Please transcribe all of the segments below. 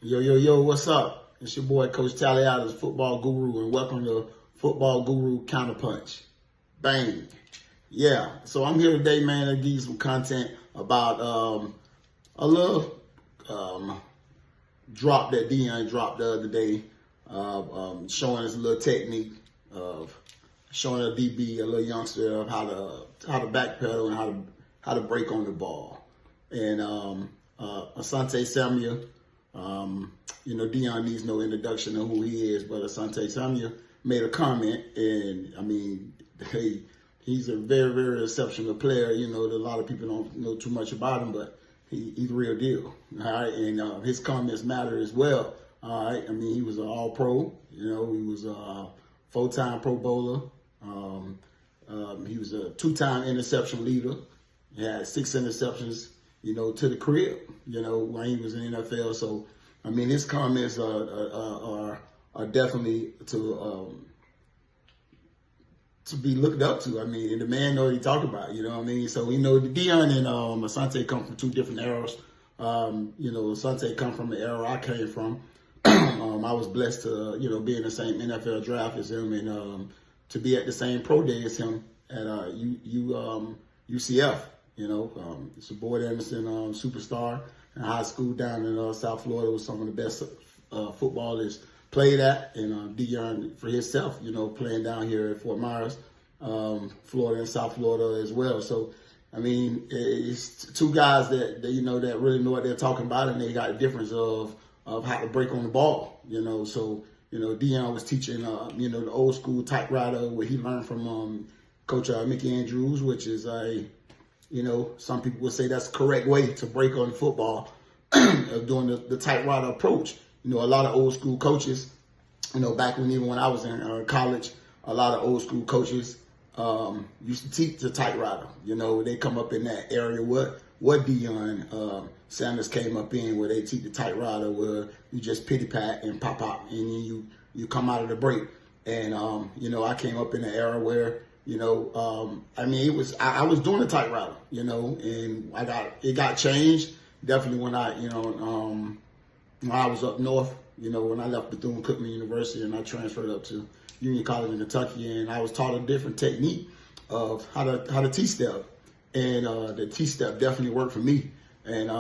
Yo, yo, yo, what's up? It's your boy, Coach Tally Adams, Football Guru, and welcome to Football Guru Counterpunch. Bang. Yeah, so I'm here today, man, to give you some content about a little drop that Dion dropped the other day, showing us a little technique of showing a DB, a little youngster, of how to backpedal and how to break on the ball. And Asante Samuel. Dion needs no introduction of who he is, but Asante Samuel made a comment, and I mean, he's a very, very exceptional player. You know, a lot of people don't know too much about him, but he's the real deal. All right, and his comments matter as well. All right, I mean, he was an All-Pro. You know, he was a 4-time Pro Bowler. He was a 2-time interception leader. He had 6 interceptions, to the crib, when he was in the NFL. So, I mean, his comments are definitely to be looked up to. I mean, and the man know what he talking about, you know what I mean? So, the Dion and Asante come from 2 different eras. Asante come from the era I came from. I was blessed to, be in the same NFL draft as him and to be at the same pro day as him at UCF. It's a Boyd Anderson superstar in high school down in South Florida. Was some of the best footballers played at, and Dion for himself, playing down here at Fort Myers, Florida and South Florida as well. So, I mean, it's 2 guys that that really know what they're talking about, and they got a difference of how to break on the ball. So Dion was teaching the old school typewriter, where he learned from Coach Mickey Andrews, which is some people would say that's the correct way to break on the football, of doing the typewriter approach. A lot of old school coaches, back when I was in college, a lot of old school coaches used to teach the typewriter. They come up in that area what Dion Sanders came up in, where they teach the typewriter, where you just pity pat and pop, and then you come out of the break. And I came up in the era where I was doing the typewriter, and it got changed definitely when I was up north, when I left Bethune-Cookman University and I transferred up to Union College in Kentucky, and I was taught a different technique of how to T-step, and the T-step definitely worked for me. And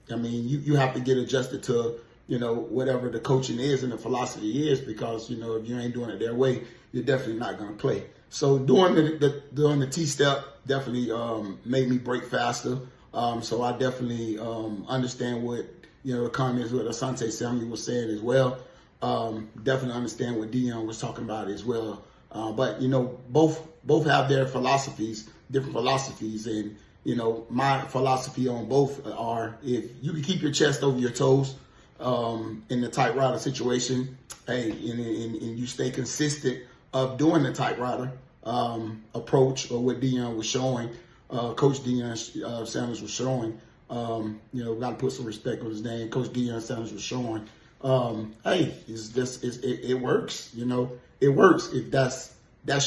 you have to get adjusted to whatever the coaching is and the philosophy is, because if you ain't doing it their way, you're definitely not going to play. So doing the T-step definitely made me break faster. So I definitely understand what the comments what Asante Samuel was saying as well. Definitely understand what Dion was talking about as well. But both have their philosophies, different philosophies, and my philosophy on both are, if you can keep your chest over your toes in the typewriter situation, hey, and you stay consistent of doing the typewriter approach, or what Dion was showing, Coach Dion Sanders was showing. Got to put some respect on his name. Coach Dion Sanders was showing. Hey, it works. It works if that's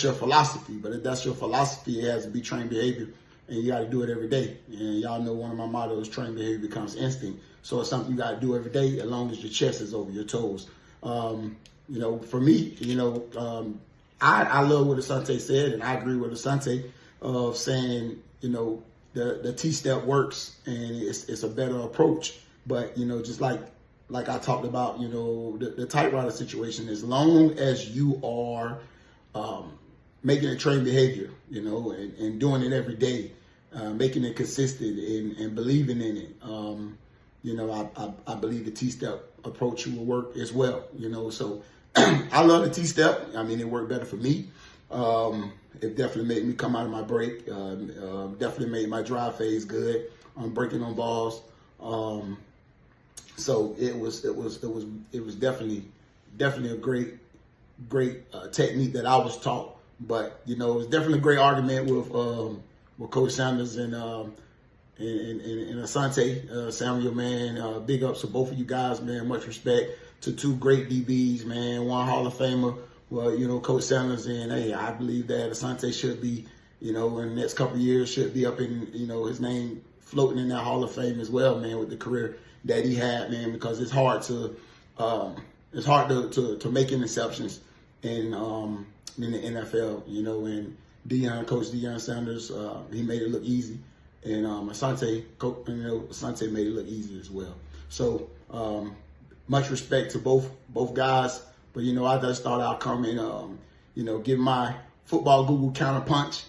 your philosophy. But if that's your philosophy, it has to be trained behavior, and you got to do it every day. And y'all know one of my mottos: trained behavior becomes instinct. So it's something you got to do every day, as long as your chest is over your toes. For me, I love what Asante said, and I agree with Asante of saying, the T-step works, and it's a better approach. But, just like I talked about, the typewriter situation, as long as you are making it trained behavior, and doing it every day, making it consistent and believing in it, I believe the T-step approach will work as well, So I love the T-step. I mean, it worked better for me. It definitely made me come out of my break. Definitely made my drive phase good on breaking on balls. So it was definitely a great technique that I was taught. But it was definitely a great argument with Coach Sanders and Asante Samuel, man. Big ups to both of you guys, man. Much respect to 2 great DBs, man. One Hall of Famer, Coach Sanders, and hey, I believe that Asante should be, in the next couple of years, should be up in, his name floating in that Hall of Fame as well, man, with the career that he had, man, because it's hard to make interceptions in the NFL, you know. And Coach Deion Sanders, he made it look easy, and Asante made it look easy as well. So much respect to both guys, but I just thought I'd come and give my football guru counter punch,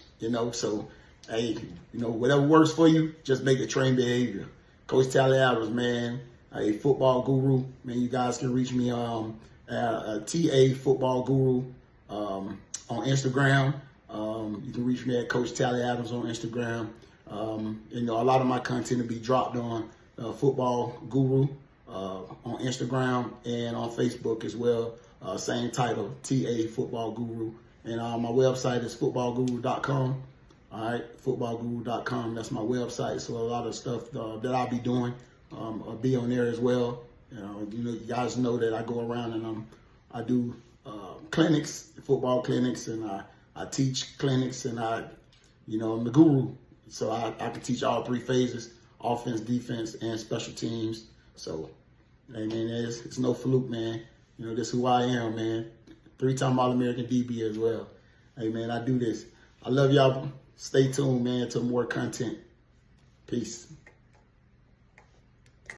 So hey, whatever works for you, just make it trained behavior. Coach Tally Adams, man, a football guru. Man, you guys can reach me at TA Football Guru on Instagram. You can reach me at Coach Tally Adams on Instagram. A lot of my content will be dropped on Football Guru on Instagram and on Facebook as well. Same title, TA Football Guru. And my website is footballguru.com. All right, footballguru.com. That's my website. So a lot of stuff that I'll be doing will be on there as well. You guys know that I go around and I do clinics, football clinics, and I teach clinics, and I'm the guru. So I can teach all three phases: offense, defense, and special teams. So, hey, man, it's no fluke, man. This is who I am, man. 3-time All-American DB as well. Hey, man, I do this. I love y'all. Stay tuned, man, to more content. Peace.